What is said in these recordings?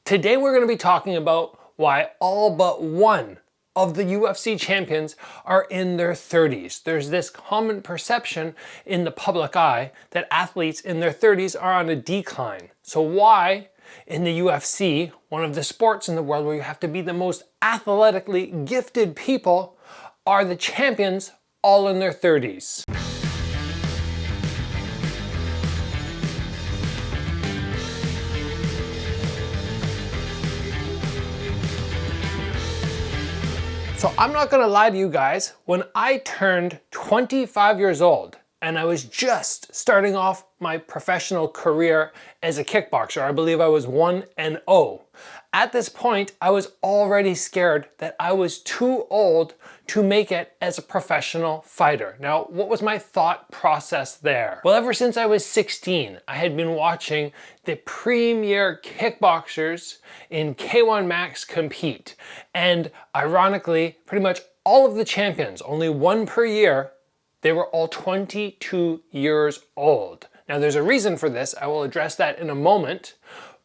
Today we're going to be talking about why all but one of the UFC champions are in their 30s. There's this common perception in the public eye that athletes in their 30s are on a decline. So why in the UFC, one of the sports in the world where you have to be the most athletically gifted people, are the champions all in their 30s? So I'm not gonna lie to you guys, when I turned 25 years old and I was just starting off my professional career as a kickboxer, I believe I was 1-0. At this point, I was already scared that I was too old to make it as a professional fighter. Now, what was my thought process there? Well, ever since I was 16, I had been watching the premier kickboxers in K1 Max compete. And ironically, pretty much all of the champions, only one per year, they were all 22 years old. Now, there's a reason for this. I will address that in a moment.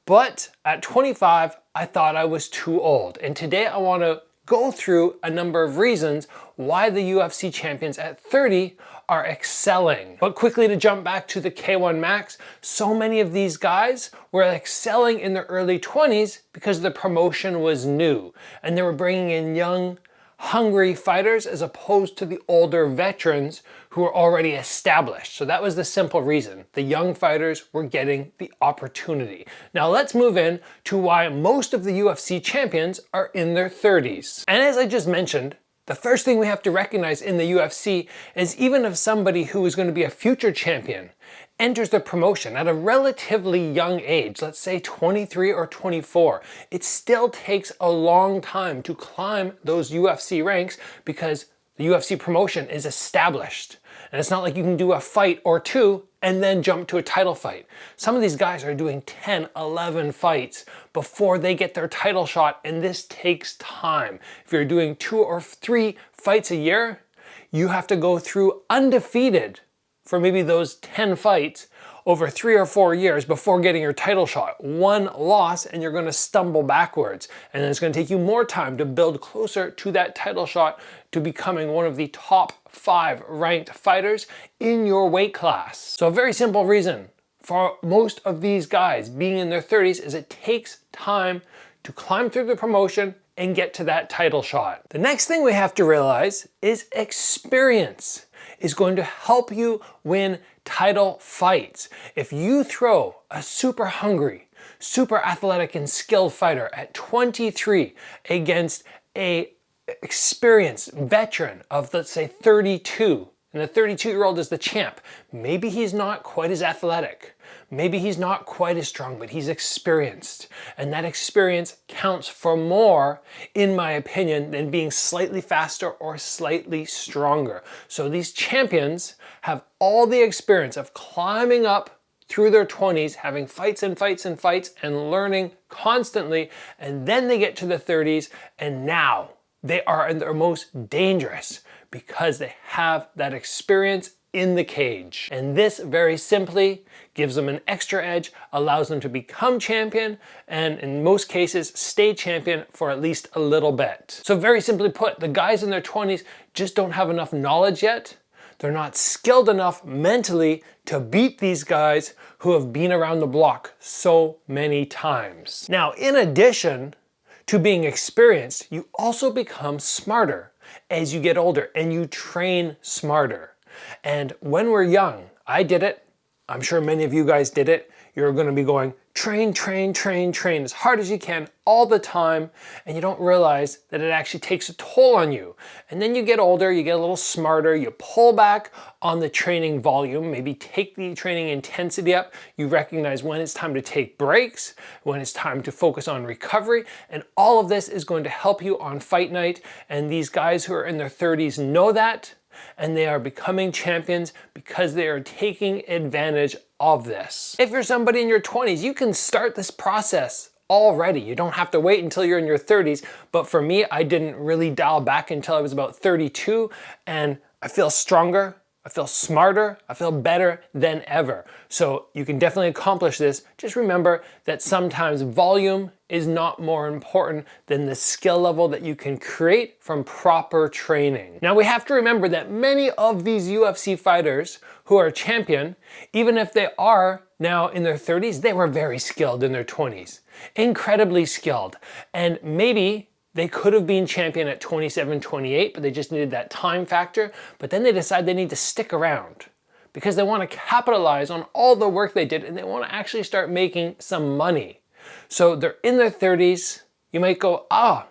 But at 25, I thought I was too old. And today I want to go through a number of reasons why the UFC champions at 30 are excelling. But quickly to jump back to the K1 Max, so many of these guys were excelling in their early 20s because the promotion was new and they were bringing in young, hungry fighters as opposed to the older veterans who were already established. So that was the simple reason. The young fighters were getting the opportunity. Now let's move in to why most of the UFC champions are in their 30s. And as I just mentioned, the first thing we have to recognize in the UFC is even if somebody who is going to be a future champion enters the promotion at a relatively young age, let's say 23 or 24, it still takes a long time to climb those UFC ranks because the UFC promotion is established. And it's not like you can do a fight or two and then jump to a title fight. Some of these guys are doing 10, 11 fights before they get their title shot, and this takes time. If you're doing 2 or 3 fights a year, you have to go through undefeated for maybe those 10 fights over 3 or 4 years before getting your title shot. One loss and you're gonna stumble backwards. And then it's gonna take you more time to build closer to that title shot to becoming one of the top 5 ranked fighters in your weight class. So a very simple reason for most of these guys being in their 30s is it takes time to climb through the promotion and get to that title shot. The next thing we have to realize is experience is going to help you win title fights. If you throw a super hungry, super athletic and skilled fighter at 23 against a experienced veteran of, let's say, 32, and the 32-year-old is the champ, maybe he's not quite as athletic. Maybe he's not quite as strong, but he's experienced. And that experience counts for more, in my opinion, than being slightly faster or slightly stronger. So these champions have all the experience of climbing up through their 20s, having fights and fights and fights and learning constantly. And then they get to the 30s and now they are in their most dangerous because they have that experience in the cage. And this very simply gives them an extra edge, allows them to become champion, and in most cases stay champion for at least a little bit. So very simply put, the guys in their 20s just don't have enough knowledge yet. They're not skilled enough mentally to beat these guys who have been around the block so many times. Now, in addition to being experienced, you also become smarter as you get older and you train smarter. And when we're young, I did it, I'm sure many of you guys did it, you're gonna be going train, train, train, train as hard as you can all the time, and you don't realize that it actually takes a toll on you. And then you get older, you get a little smarter, you pull back on the training volume, maybe take the training intensity up, you recognize when it's time to take breaks, when it's time to focus on recovery, and all of this is going to help you on fight night. And these guys who are in their 30s know that, and they are becoming champions because they are taking advantage of this. If you're somebody in your 20s, you can start this process already. You don't have to wait until you're in your 30s. But for me, I didn't really dial back until I was about 32, and I feel stronger. I feel smarter, I feel better than ever. So you can definitely accomplish this. Just remember that sometimes volume is not more important than the skill level that you can create from proper training. Now we have to remember that many of these UFC fighters who are champion, even if they are now in their 30s, they were very skilled in their 20s, incredibly skilled. And maybe they could have been champion at 27, 28, but they just needed that time factor. But then they decide they need to stick around because they want to capitalize on all the work they did and they want to actually start making some money. So they're in their 30s. You might go,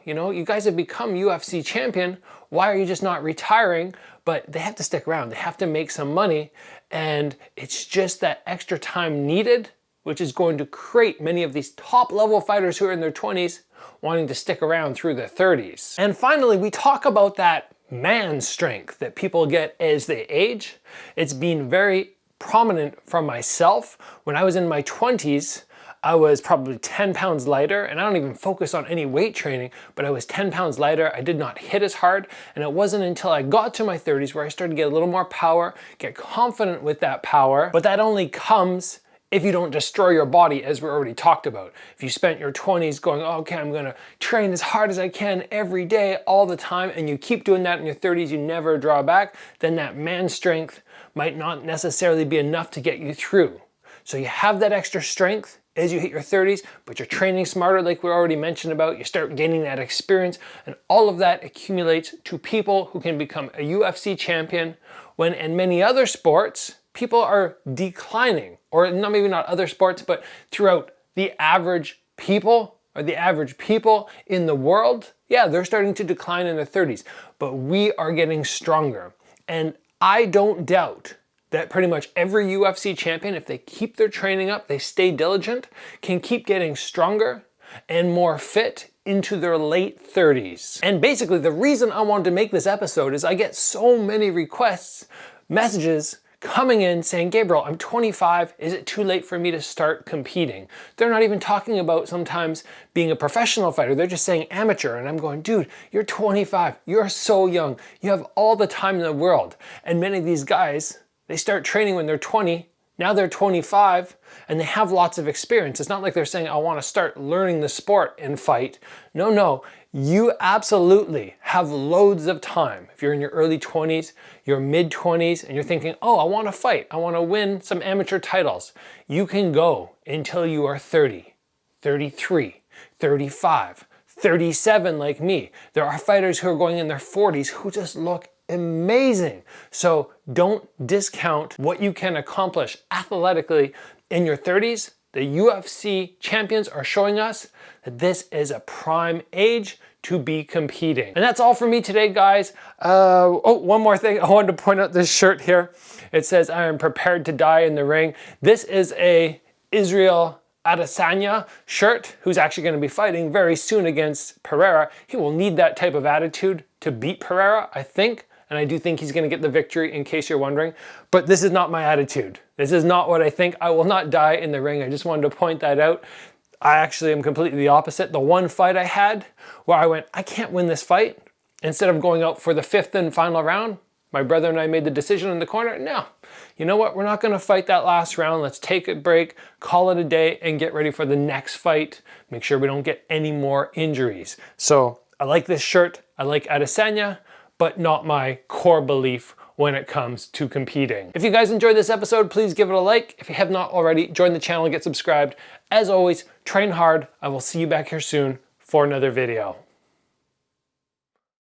you know, you guys have become UFC champion. Why are you just not retiring? But they have to stick around. They have to make some money. And it's just that extra time needed, which is going to create many of these top level fighters who are in their 20s wanting to stick around through their 30s. And finally, we talk about that man strength that people get as they age. It's been very prominent for myself. When I was in my 20s, I was probably 10 pounds lighter, and I don't even focus on any weight training, but I was 10 pounds lighter. I did not hit as hard, and it wasn't until I got to my 30s where I started to get a little more power, get confident with that power, but that only comes if you don't destroy your body, as we already talked about. If you spent your 20s going, okay, I'm gonna train as hard as I can every day, all the time, and you keep doing that in your 30s, you never draw back, then that man strength might not necessarily be enough to get you through. So you have that extra strength as you hit your 30s, but you're training smarter like we already mentioned about, you start gaining that experience, and all of that accumulates to people who can become a UFC champion, when in many other sports, people are declining, or maybe not other sports, but throughout the average people, or the average people in the world, yeah, they're starting to decline in their 30s, but we are getting stronger. And I don't doubt that pretty much every UFC champion, if they keep their training up, they stay diligent, can keep getting stronger and more fit into their late 30s. And basically the reason I wanted to make this episode is I get so many requests, messages, coming in saying, Gabriel, I'm 25, is it too late for me to start competing? They're not even talking about sometimes being a professional fighter, they're just saying amateur, and I'm going, dude, you're 25, you're so young, you have all the time in the world. And many of these guys, they start training when they're 20, now they're 25, and they have lots of experience. It's not like they're saying, I want to start learning the sport and fight. No, you absolutely have loads of time. If you're in your early 20s, your mid 20s, and you're thinking, oh, I want to fight, I want to win some amateur titles. You can go until you are 30, 33, 35, 37 like me. There are fighters who are going in their 40s who just look amazing. So don't discount what you can accomplish athletically in your 30s. The UFC champions are showing us that this is a prime age to be competing. And that's all for me today, guys. One more thing. I wanted to point out this shirt here. It says, I am prepared to die in the ring. This is a Israel Adesanya shirt, who's actually going to be fighting very soon against Pereira. He will need that type of attitude to beat Pereira, I think. And I do think he's going to get the victory, in case you're wondering. But this is not my attitude. This is not what I think. I will not die in the ring. I just wanted to point that out. I actually am completely the opposite. The one fight I had where I went, I can't win this fight. Instead of going out for the 5th and final round, my brother and I made the decision in the corner. No, you know what? We're not going to fight that last round. Let's take a break, call it a day, and get ready for the next fight. Make sure we don't get any more injuries. So I like this shirt. I like Adesanya, but not my core belief when it comes to competing. If you guys enjoyed this episode, please give it a like. If you have not already, join the channel and get subscribed. As always, train hard. I will see you back here soon for another video.